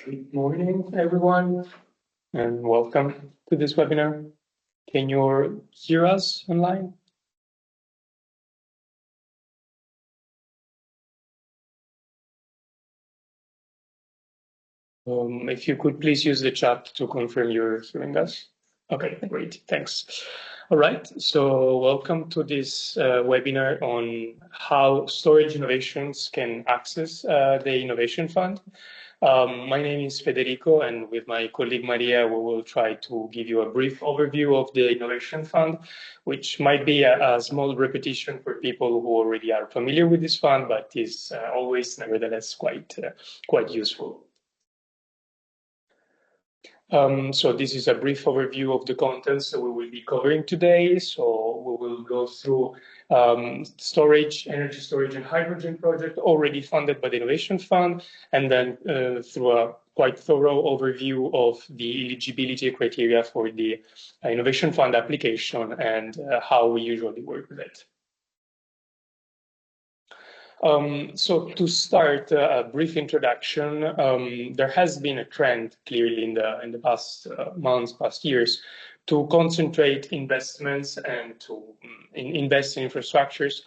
Good morning, everyone, and welcome to this webinar. Can you hear us online? If you could please use the chat to confirm you're hearing us. Okay, great, thanks. All right, so welcome to this webinar on how storage innovations can access the Innovation Fund. My name is Federico, and with my colleague Maria, we will try to give you a brief overview of the Innovation Fund, which might be a small repetition for people who already are familiar with this fund, but is always nevertheless quite useful. So this is a brief overview of the contents that we will be covering today. So we will go through storage, energy storage and hydrogen project already funded by the Innovation Fund, and then through a quite thorough overview of the eligibility criteria for the Innovation Fund application and how we usually work with it. So to start, a brief introduction. There has been a trend clearly in the past months, past years, to concentrate investments and to invest in infrastructures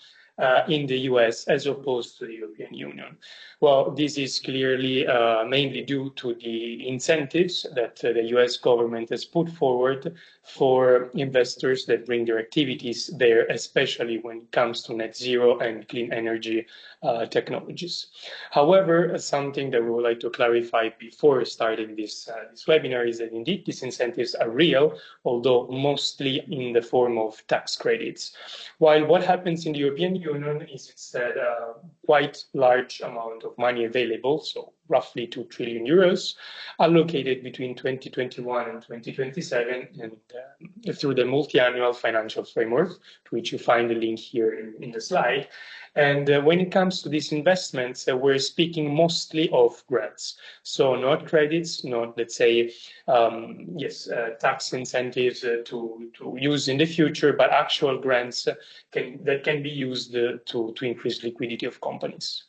in the US as opposed to the European Union. Well, this is clearly mainly due to the incentives that the US government has put forward for investors that bring their activities there, especially when it comes to net zero and clean energy technologies. However, something that we would like to clarify before starting this webinar is that indeed these incentives are real, although mostly in the form of tax credits. While what happens in the European Union is instead a quite large amount of money available, so roughly 2 trillion euros, allocated between 2021 and 2027 and through the multi-annual financial framework, to which you find the link here in the slide. And when it comes to these investments, we're speaking mostly of grants. So not credits, not, let's say, tax incentives to use in the future, but actual grants that can be used to increase liquidity of companies.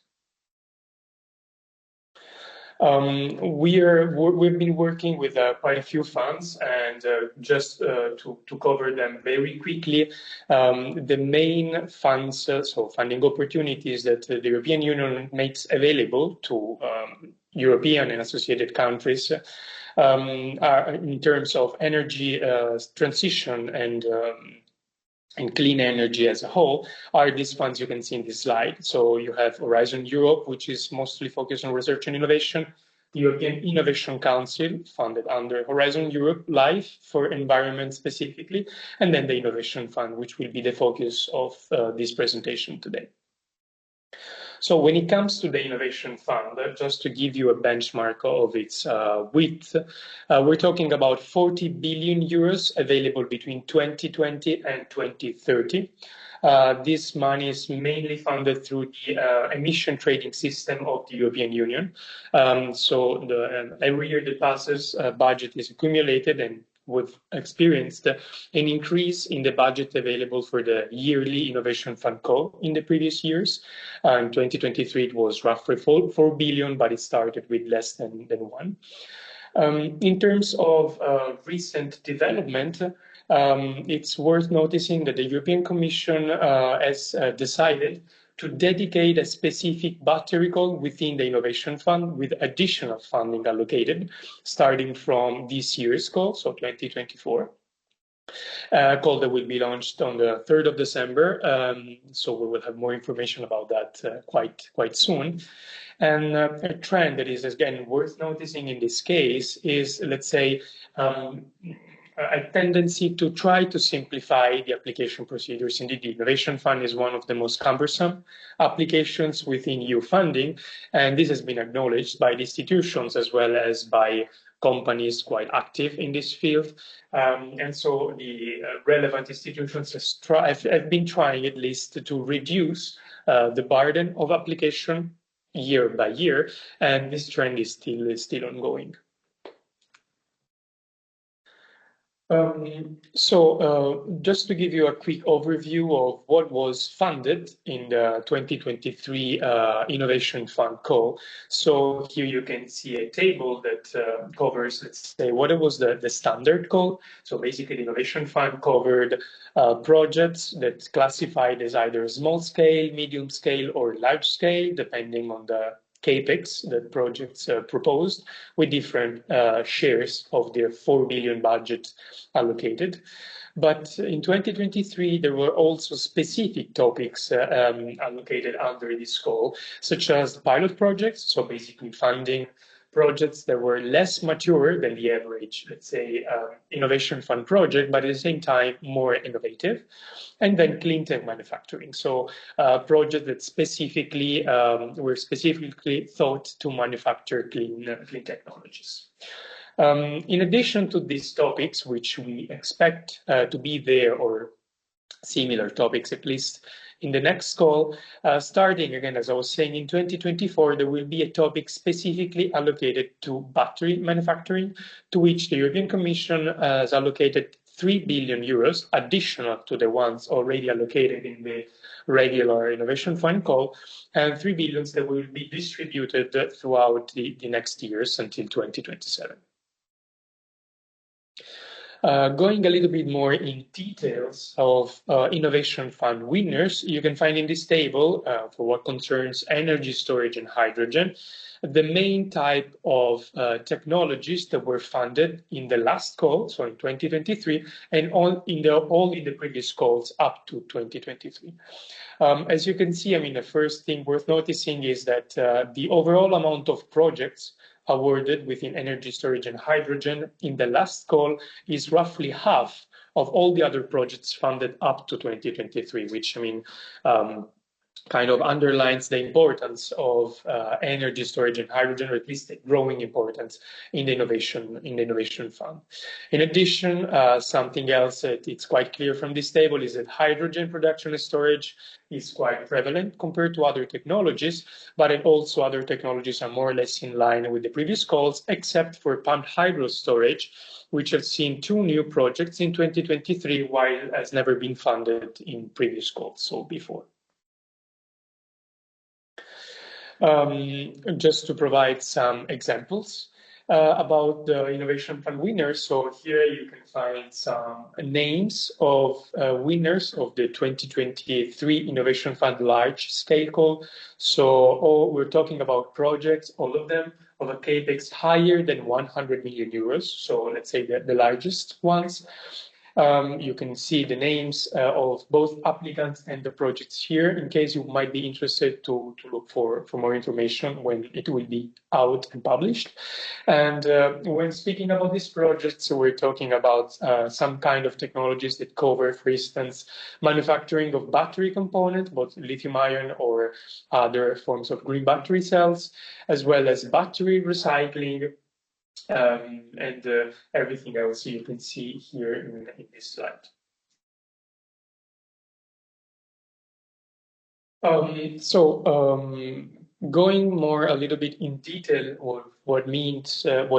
We've been working with quite a few funds, and just to cover them very quickly, the main funds, so funding opportunities that the European Union makes available to European and associated countries are in terms of energy transition and clean energy as a whole are these funds you can see in this slide. So you have Horizon Europe, which is mostly focused on research and innovation, the European Innovation Council, funded under Horizon Europe Life for environment specifically, and then the Innovation Fund, which will be the focus of this presentation today. So when it comes to the Innovation Fund, just to give you a benchmark of its width, we're talking about 40 billion euros available between 2020 and 2030. This money is mainly funded through the emission trading system of the European Union. Every year that passes, budget is accumulated, and we've experienced an increase in the budget available for the yearly Innovation Fund call in the previous years. In 2023, it was roughly 4 billion, but it started with less than one. In terms of recent development, it's worth noticing that the European Commission has decided to dedicate a specific battery call within the Innovation Fund with additional funding allocated, starting from this year's call, so 2024. Call that will be launched on the 3rd of December. So we will have more information about that quite soon. And a trend that is, again, worth noticing in this case is, let's say, a tendency to try to simplify the application procedures. Indeed, the Innovation Fund is one of the most cumbersome applications within EU funding, and this has been acknowledged by the institutions as well as by companies quite active in this field. And so the relevant institutions have been trying at least to reduce the burden of application year by year, and this trend is still ongoing. Just to give you a quick overview of what was funded in the 2023 Innovation Fund call. So here you can see a table that covers, let's say, what was the standard call. So basically, the Innovation Fund covered projects that classified as either small scale, medium scale, or large scale, depending on the capex that projects proposed, with different shares of their 4 billion budget allocated. But in 2023, there were also specific topics allocated under this call, such as pilot projects, so basically funding projects that were less mature than the average, let's say, innovation fund project, but at the same time more innovative. And then clean tech manufacturing, so projects that specifically were specifically thought to manufacture clean technologies. In addition to these topics, which we expect to be there, or similar topics at least in the next call, starting again, as I was saying, in 2024, there will be a topic specifically allocated to battery manufacturing, to which the European Commission has allocated 3 billion euros, additional to the ones already allocated in the regular innovation fund call, and 3 billions that will be distributed throughout the next years until 2027. Going a little bit more in details of Innovation Fund winners, you can find in this table, for what concerns energy storage and hydrogen, the main type of technologies that were funded in the last call, so in 2023, and all in the previous calls up to 2023. As you can see, I mean, the first thing worth noticing is that the overall amount of projects awarded within energy storage and hydrogen in the last call is roughly half of all the other projects funded up to 2023, which, I mean, kind of underlines the importance of energy storage and hydrogen, or at least the growing importance in the innovation fund. In addition, something else that it's quite clear from this table is that hydrogen production and storage is quite prevalent compared to other technologies, but also other technologies are more or less in line with the previous calls, except for pumped hydro storage, which have seen 2 new projects in 2023, while has never been funded in previous calls, so before. Just to provide some examples about the Innovation Fund winners. So here you can find some names of winners of the 2023 Innovation Fund large scale call. So we're talking about projects, all of them, of a capex higher than 100 million euros. So let's say the largest ones. You can see the names of both applicants and the projects here, in case you might be interested to look for more information when it will be out and published. And when speaking about these projects, we're talking about some kind of technologies that cover, for instance, manufacturing of battery components, both lithium-ion or other forms of green battery cells, as well as battery recycling, and everything else you can see here in this slide. Going more a little bit in detail of what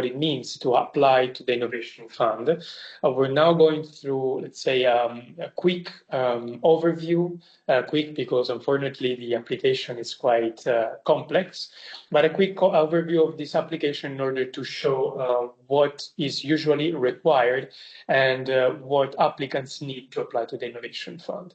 it means to apply to the Innovation Fund, we're now going through, let's say, a quick overview, quick because unfortunately the application is quite complex, but a quick overview of this application in order to show what is usually required and what applicants need to apply to the Innovation Fund.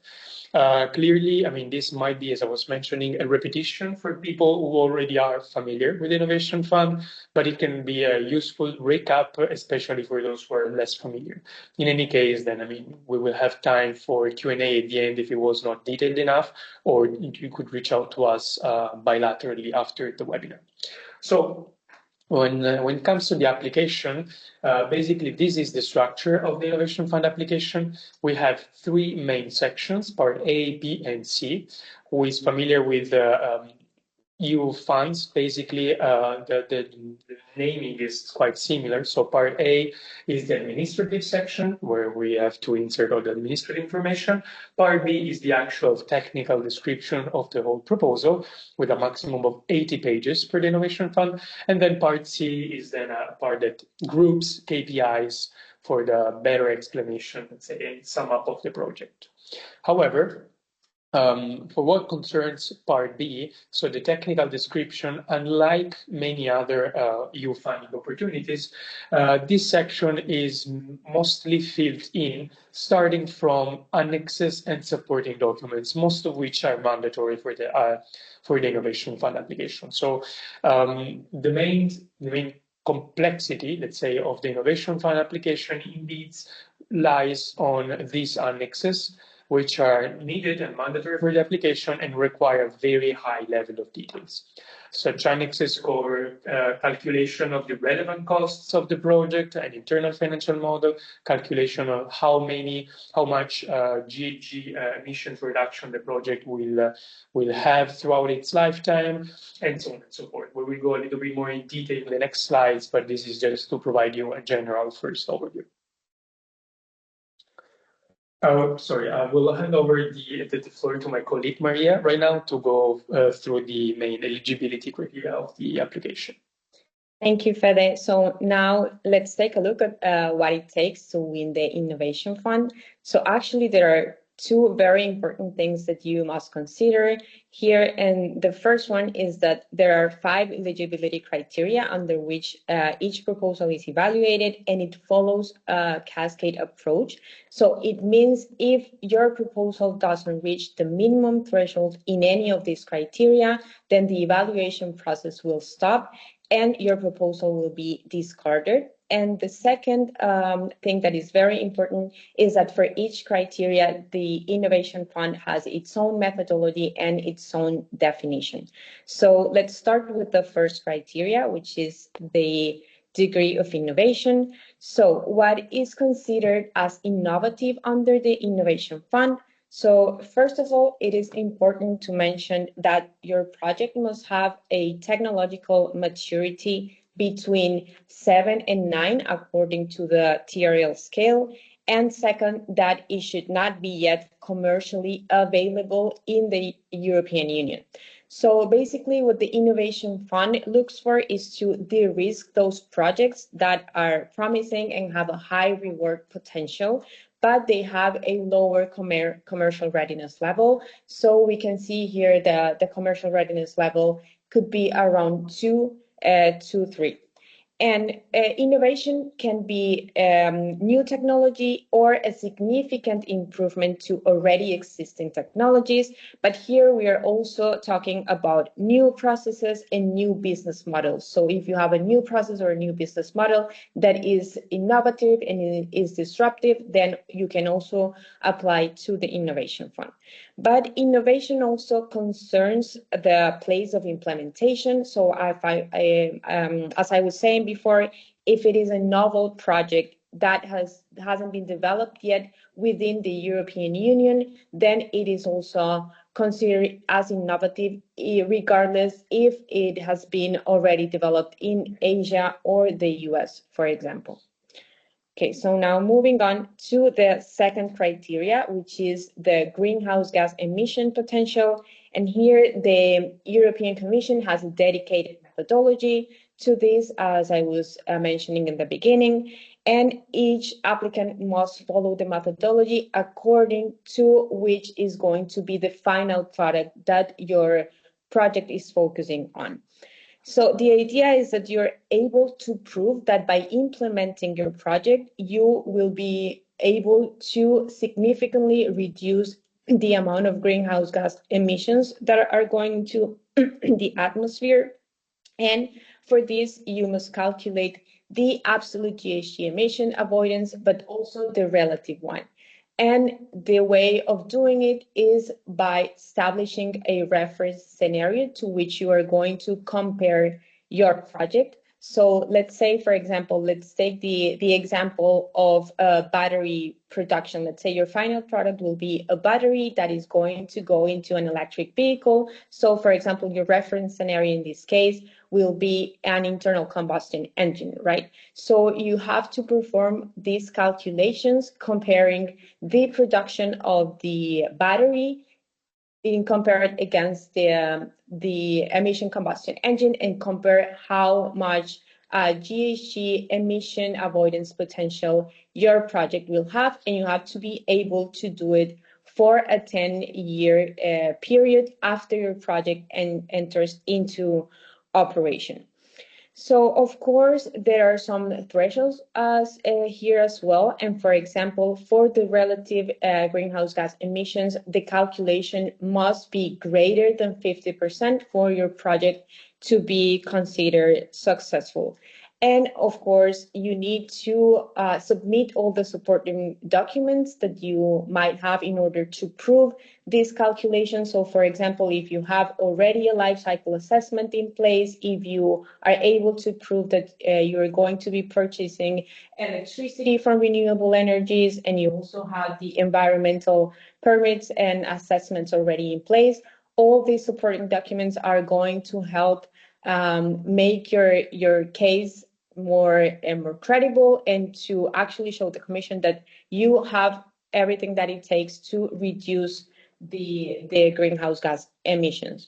Clearly, I mean, this might be, as I was mentioning, a repetition for people who already are familiar with Innovation Fund, but it can be a useful recap, especially for those who are less familiar. In any case, then, I mean, we will have time for Q&A at the end if it was not detailed enough, or you could reach out to us bilaterally after the webinar. So when it comes to the application, basically this is the structure of the Innovation Fund application. We have 3 main sections, part A, B, and C. Who is familiar with EU funds, basically the naming is quite similar. So part A is the administrative section, where we have to insert all the administrative information. Part B is the actual technical description of the whole proposal, with a maximum of 80 pages per the Innovation Fund. And then part C is then a part that groups KPIs for the better explanation, let's say, and sum up of the project. However, for what concerns Part B, so the technical description, unlike many other EU funding opportunities, this section is mostly filled in, starting from annexes and supporting documents, most of which are mandatory for the Innovation Fund application. So the main complexity, let's say, of the Innovation Fund application indeed lies on these annexes, which are needed and mandatory for the application and require a very high level of details. Such annexes cover calculation of the relevant costs of the project, an internal financial model, calculation of how much GHG emissions reduction the project will have throughout its lifetime, and so on and so forth. We will go a little bit more in detail in the next slides, but this is just to provide you a general first overview. Sorry, I will hand over the floor to my colleague Maria right now to go through the main eligibility criteria of the application. Thank you, Fede. So now let's take a look at what it takes to win the Innovation Fund. So actually there are two very important things that you must consider here. And the first one is that there are 5 eligibility criteria under which each proposal is evaluated, and it follows a cascade approach. So it means if your proposal doesn't reach the minimum threshold in any of these criteria, then the evaluation process will stop and your proposal will be discarded. And the second thing that is very important is that for each criteria, the Innovation Fund has its own methodology and its own definition. So let's start with the first criteria, which is the degree of innovation. So what is considered as innovative under the Innovation Fund? So first of all, it is important to mention that your project must have a technological maturity between 7 and 9 according to the TRL scale. And second, that it should not be yet commercially available in the European Union. So basically what the Innovation Fund looks for is to de-risk those projects that are promising and have a high reward potential, but they have a lower commercial readiness level. So we can see here the commercial readiness level could be around 2 to 3. And innovation can be new technology or a significant improvement to already existing technologies. But here we are also talking about new processes and new business models. So if you have a new process or a new business model that is innovative and is disruptive, then you can also apply to the Innovation Fund. But innovation also concerns the place of implementation. So as I was saying before, if it is a novel project that hasn't been developed yet within the European Union, then it is also considered as innovative, regardless if it has been already developed in Asia or the US, for example. Okay, so now moving on to the second criteria, which is the greenhouse gas emission potential. And here the European Commission has a dedicated methodology to this, as I was mentioning in the beginning. And each applicant must follow the methodology according to which is going to be the final product that your project is focusing on. So the idea is that you're able to prove that by implementing your project, you will be able to significantly reduce the amount of greenhouse gas emissions that are going into the atmosphere. And for this, you must calculate the absolute GHG emission avoidance, but also the relative one. And the way of doing it is by establishing a reference scenario to which you are going to compare your project. So let's say, for example, let's take the example of battery production. Let's say your final product will be a battery that is going to go into an electric vehicle. So for example, your reference scenario in this case will be an internal combustion engine, right? So you have to perform these calculations comparing the production of the battery being compared against the emission combustion engine, and compare how much GHG emission avoidance potential your project will have, and you have to be able to do it for a 10-year period after your project enters into operation. So, of course, there are some thresholds here as well. And for example, for the relative greenhouse gas emissions, the calculation must be greater than 50% for your project to be considered successful. And of course, you need to submit all the supporting documents that you might have in order to prove this calculation. So, for example, if you have already a life cycle assessment in place, if you are able to prove that you're going to be purchasing electricity from renewable energies, and you also have the environmental permits and assessments already in place, all these supporting documents are going to help make your case more credible, and to actually show the Commission that you have everything that it takes to reduce the greenhouse gas emissions.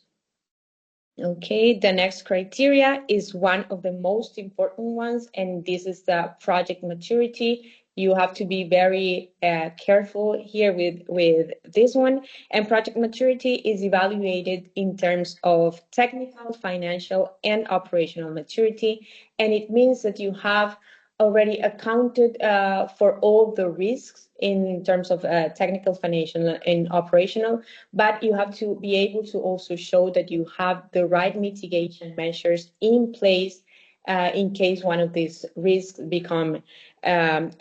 Okay, the next criteria is one of the most important ones, and this is the project maturity. You have to be very careful here with this one. And project maturity is evaluated in terms of technical, financial, and operational maturity. And it means that you have already accounted for all the risks in terms of technical, financial, and operational, but you have to be able to also show that you have the right mitigation measures in place in case one of these risks become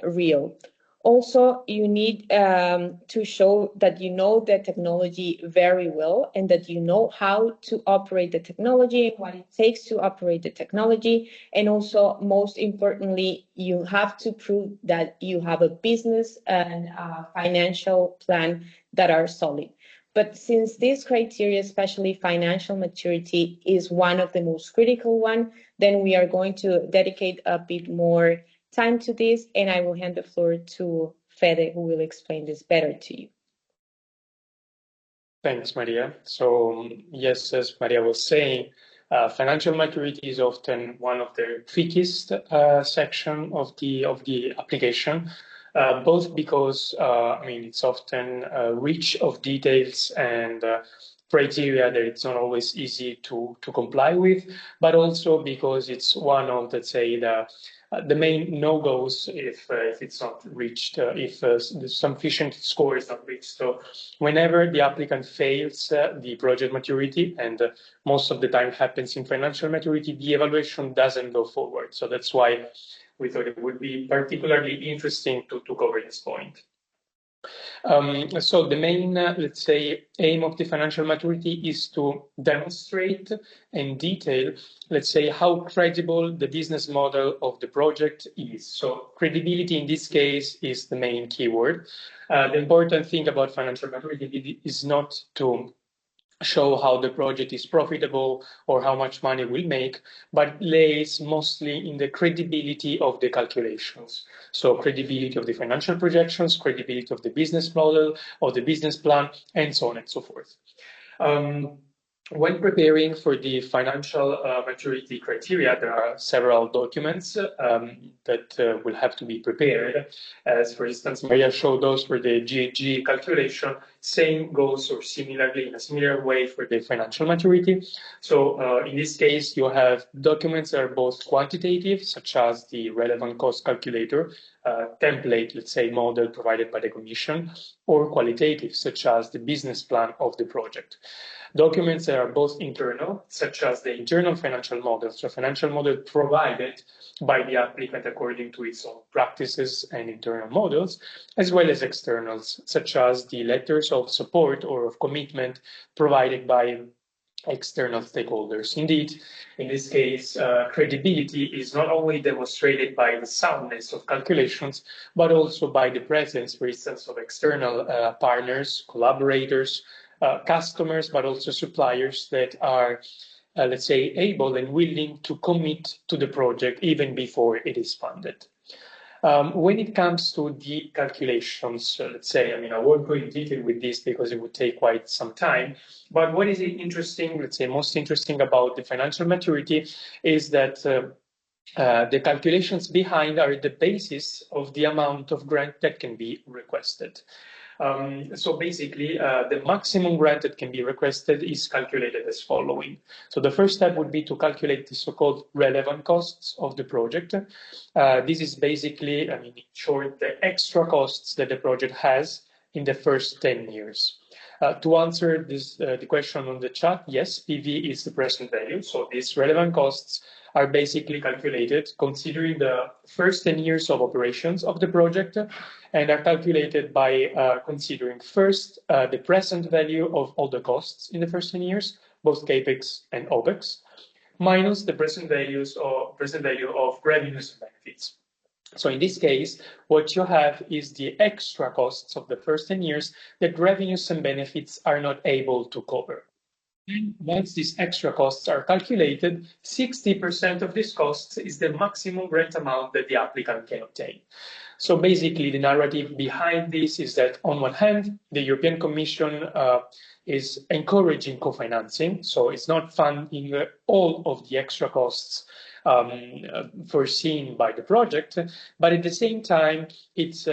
real. Also, you need to show that you know the technology very well, and that you know how to operate the technology, what it takes to operate the technology. And also, most importantly, you have to prove that you have a business and a financial plan that are solid. But since this criteria, especially financial maturity, is one of the most critical one, then we are going to dedicate a bit more time to this, and I will hand the floor to Fede, who will explain this better to you. Thanks, Maria. So yes, as Maria was saying, financial maturity is often one of the trickiest section of the application, both because it's often rich of details and criteria that it's not always easy to comply with, but also because it's one of, let's say, the main no-goes if it's not reached, if the sufficient score is not reached. So whenever the applicant fails the project maturity, and most of the time happens in financial maturity, the evaluation doesn't go forward. So that's why we thought it would be particularly interesting to cover this point. So the main, let's say, aim of the financial maturity is to demonstrate in detail, let's say, how credible the business model of the project is. So credibility in this case is the main keyword. The important thing about financial maturity is not to show how the project is profitable or how much money we'll make, but lays mostly in the credibility of the calculations. So credibility of the financial projections, credibility of the business model, of the business plan, and so on and so forth. When preparing for the financial maturity criteria, there are several documents that will have to be prepared. As for instance, Maria showed those for the GHG calculation. Same goes, or similarly, in a similar way, for the financial maturity. So in this case, you have documents that are both quantitative, such as the relevant cost calculator, template, let's say, model provided by the Commission, or qualitative, such as the business plan of the project. Documents that are both internal, such as the internal financial model, so financial model provided by the applicant according to its own practices and internal models, as well as externals, such as the letters of support or of commitment provided by external stakeholders. Indeed, in this case, credibility is not only demonstrated by the soundness of calculations, but also by the presence, for instance, of external partners, collaborators, customers, but also suppliers that are, let's say, able and willing to commit to the project even before it is funded. When it comes to the calculations, let's say, I won't go in detail with this because it would take quite some time, but what is interesting, let's say, most interesting about the financial maturity is that The calculations behind are the basis of the amount of grant that can be requested. So basically, the maximum grant that can be requested is calculated as following. So the first step would be to calculate the so-called relevant costs of the project. This is basically, in short, the extra costs that the project has in the first 10 years. To answer the question on the chat, yes, PV is the present value. So these relevant costs are basically calculated considering the first 10 years of operations of the project and are calculated by considering first the present value of all the costs in the first 10 years, both CAPEX and OPEX, minus the present value of revenues and benefits. So in this case, what you have is the extra costs of the first 10 years that revenues and benefits are not able to cover. Once these extra costs are calculated, 60% of these costs is the maximum grant amount that the applicant can obtain. So basically, the narrative behind this is that on one hand, the European Commission is encouraging co-financing, so it's not funding all of the extra costs foreseen by the project, but at the same time, it's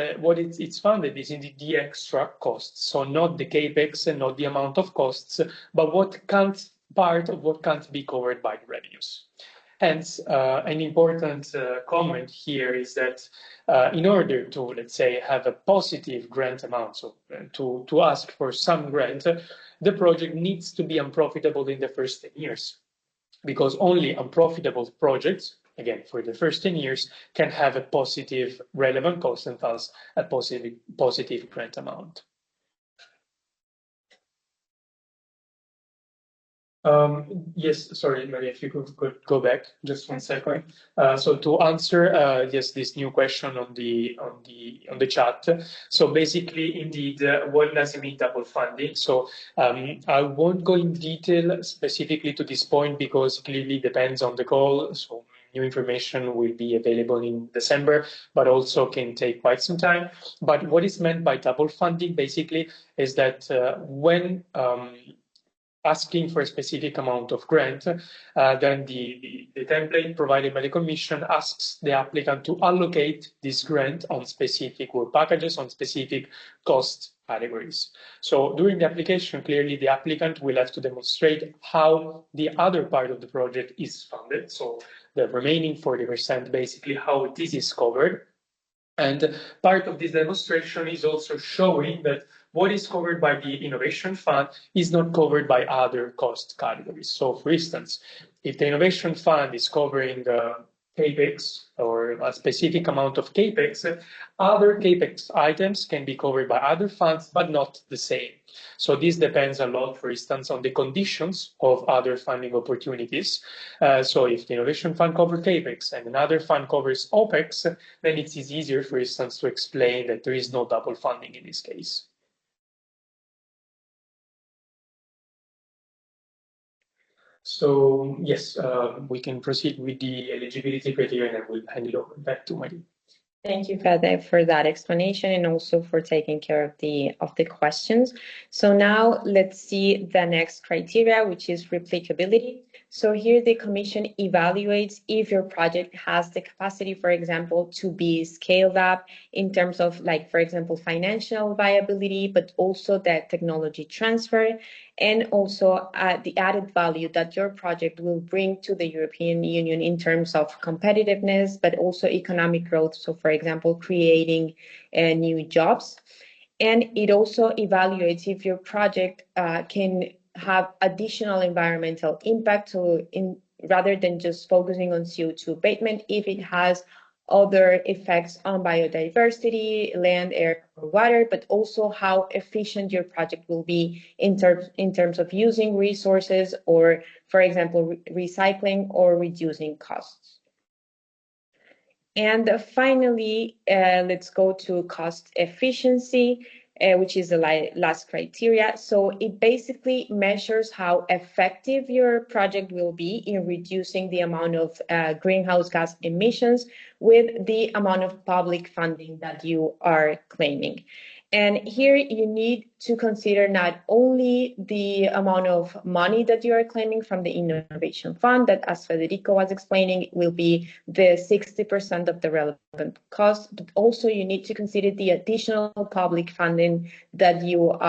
funded is indeed the extra costs, so not the capex and not the amount of costs, but part of what can't be covered by the revenues. Hence, an important comment here is that in order to, let's say, have a positive grant amount, so to ask for some grant, the project needs to be unprofitable in the first 10 years, because only unprofitable projects, again, for the first 10 years, can have a positive relevant cost and thus a positive grant amount. Yes, sorry, Maria, if you could go back just 1 second. So to answer this new question on the chat. So basically, indeed, what does it mean double funding? So I won't go in detail specifically to this point because it clearly depends on the call. So new information will be available in December, but also can take quite some time. But what is meant by double funding basically is that when asking for a specific amount of grant, then the template provided by the Commission asks the applicant to allocate this grant on specific work packages, on specific cost categories. So during the application, clearly the applicant will have to demonstrate how the other part of the project is funded. So the remaining 40%, basically how this is covered. And part of this demonstration is also showing that what is covered by the Innovation Fund is not covered by other cost categories. So, for instance, if the Innovation Fund is covering CAPEX or a specific amount of CAPEX, other CAPEX items can be covered by other funds, but not the same. So this depends a lot, for instance, on the conditions of other funding opportunities. So if the Innovation Fund covers CAPEX and another fund covers OPEX, then it is easier, for instance, to explain that there is no double funding in this case. So yes, we can proceed with the eligibility criteria and I will hand it over back to Marie. Thank you, Fede, for that explanation and also for taking care of the questions. So now let's see the next criteria, which is replicability. So here the Commission evaluates if your project has the capacity, for example, to be scaled up in terms of, like, for example, financial viability, but also the technology transfer, and also the added value that your project will bring to the European Union in terms of competitiveness, but also economic growth. So, for example, creating new jobs. And it also evaluates if your project can have additional environmental impact, so rather than just focusing on CO2 abatement, if it has other effects on biodiversity, land, air, or water, but also how efficient your project will be in terms of using resources or, for example, recycling or reducing costs. And finally, let's go to cost efficiency, which is the last criteria. So it basically measures how effective your project will be in reducing the amount of greenhouse gas emissions with the amount of public funding that you are claiming. And here you need to consider not only the amount of money that you are claiming from the innovation fund, that as Federico was explaining, will be the 60% of the relevant cost, but also you need to consider the additional public funding that you're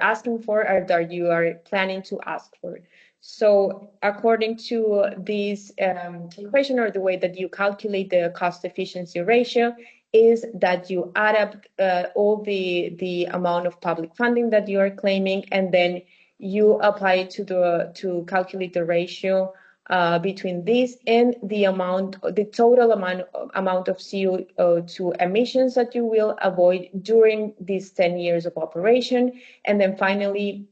asking for or that you are planning to ask for. So according to this equation, or the way that you calculate the cost efficiency ratio, is that you add up all the amount of public funding that you are claiming, and then you apply it to calculate the ratio between this and the total amount of CO2 emissions that you will avoid during these 10 years of operation. And then finally,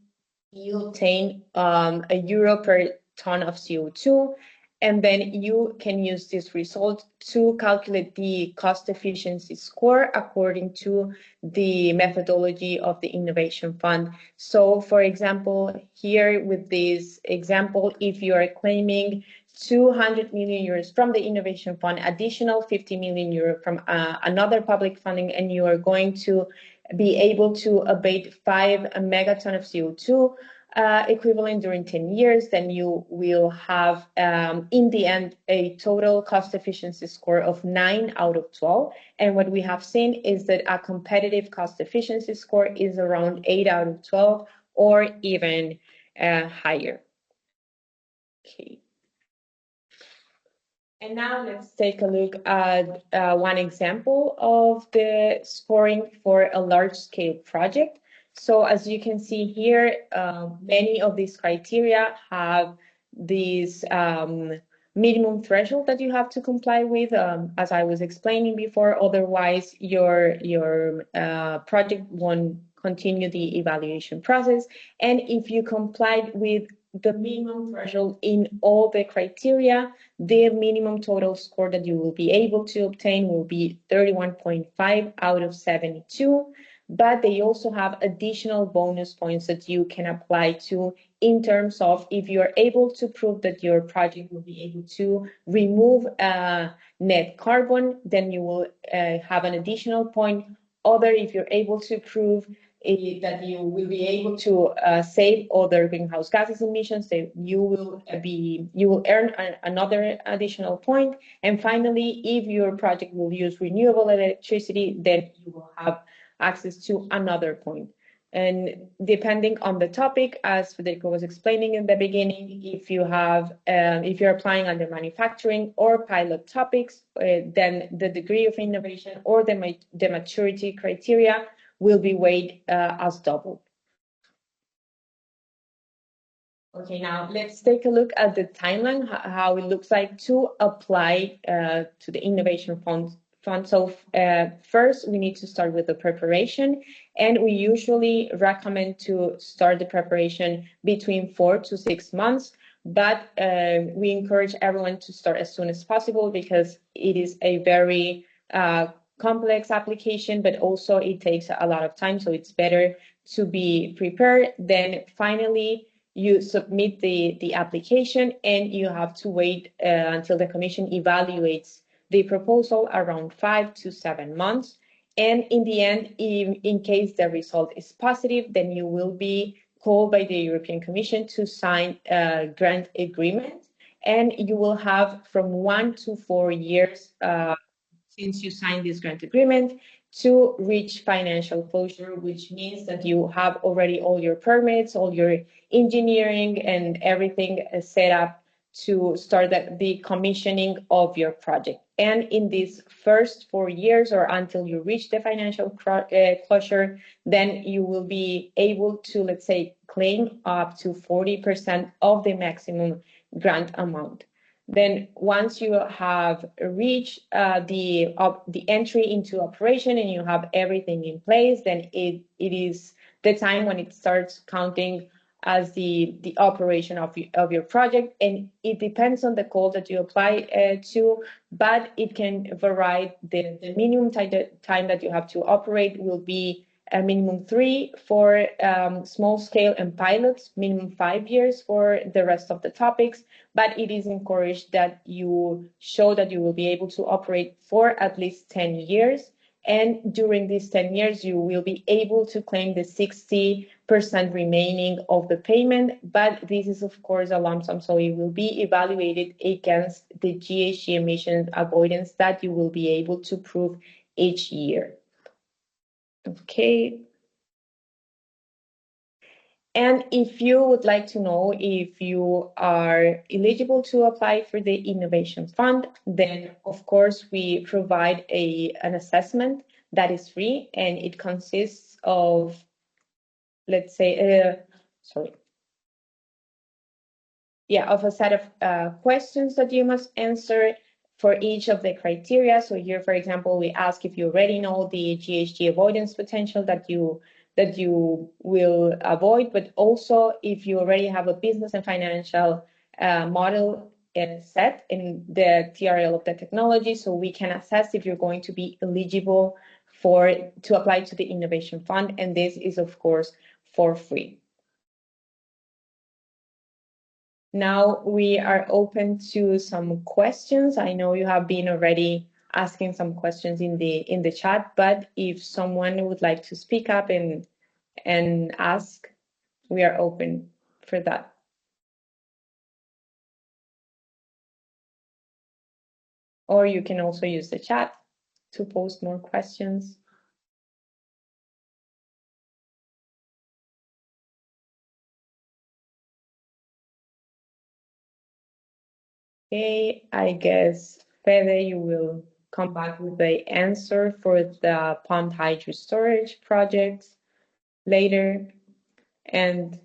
you obtain €1 per ton of CO2, and then you can use this result to calculate the cost efficiency score according to the methodology of the Innovation Fund. So, for example, here with this example, if you are claiming €200 million from the Innovation Fund, additional €50 million from another public funding, and you are going to be able to abate 5 megaton of CO2 equivalent during 10 years, then you will have, in the end, a total cost efficiency score of 9 out of 12. And what we have seen is that a competitive cost efficiency score is around 8 out of 12 or even higher. Okay. And now let's take a look at one example of the scoring for a large-scale project. So as you can see here, many of these criteria have these minimum threshold that you have to comply with, as I was explaining before. Otherwise, your project won't continue the evaluation process. And if you complied with the minimum threshold in all the criteria, the minimum total score that you will be able to obtain will be 31.5 out of 72. But they also have additional bonus points that you can apply to, in terms of if you're able to prove that your project will be able to remove net carbon, then you will have an additional point. Other, if you're able to prove that you will be able to save other greenhouse gases emissions, then you will earn another additional point. And finally, if your project will use renewable electricity, then you will have access to another point. And depending on the topic, as Federico was explaining in the beginning, if you're applying under manufacturing or pilot topics, then the degree of innovation or the maturity criteria will be weighed as double. Okay, now let's take a look at the timeline, how it looks like to apply to the Innovation Fund. So first, we need to start with the preparation, and we usually recommend to start the preparation between 4 to 6 months, but we encourage everyone to start as soon as possible because it is a very complex application, but also it takes a lot of time, so it's better to be prepared. Then finally, you submit the application, and you have to wait until the Commission evaluates the proposal around 5 to 7 months. And in the end, in case the result is positive, then you will be called by the European Commission to sign a grant agreement. And you will have from 1 to 4 years since you signed this grant agreement to reach financial closure, which means that you have already all your permits, all your engineering and everything set up to start the commissioning of your project. And in these first 4 years, or until you reach the financial closure, then you will be able to, let's say, claim up to 40% of the maximum grant amount. Then once you have reached the entry into operation and you have everything in place, then it is the time when it starts counting as the operation of your project. And it depends on the call that you apply to, but it can vary. The minimum time that you have to operate will be a minimum 3 for small scale and pilots, minimum 5 years for the rest of the topics. But it is encouraged that you show that you will be able to operate for at least 10 years. And during these 10 years, you will be able to claim the 60% remaining of the payment, but this is of course a lump sum, so it will be evaluated against the GHG emissions avoidance that you will be able to prove each year. Okay. And if you would like to know if you are eligible to apply for the Innovation Fund, then of course we provide an assessment that is free, and it consists of, let's say, of a set of questions that you must answer for each of the criteria. So here, for example, we ask if you already know the GHG avoidance potential that you will avoid, but also if you already have a business and financial model set in the TRL of the technology, so we can assess if you're going to be eligible to apply to the Innovation Fund, and this is of course for free. Now we are open to some questions. I know you have been already asking some questions in the chat, but if someone would like to speak up and ask, we are open for that. Or you can also use the chat to post more questions. Okay, I guess, Fede, you will come back with the answer for the pumped hydro storage projects later. And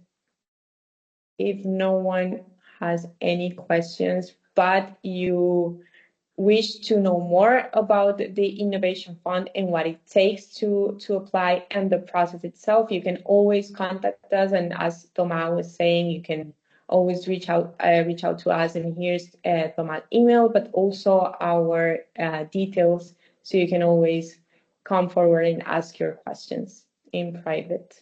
if no one has any questions, but you wish to know more about the Innovation Fund and what it takes to apply and the process itself, you can always contact us. And as Thomas was saying, you can always reach out to us. And here's Thomas' email, but also our details, so you can always come forward and ask your questions in private.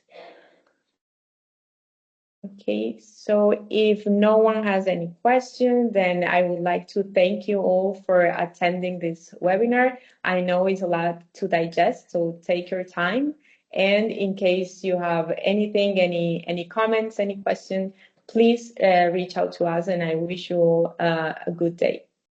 Okay, so if no one has any questions, then I would like to thank you all for attending this webinar. I know it's a lot to digest, so take your time. And in case you have anything, any comments, any questions, please reach out to us, and I wish you all a good day.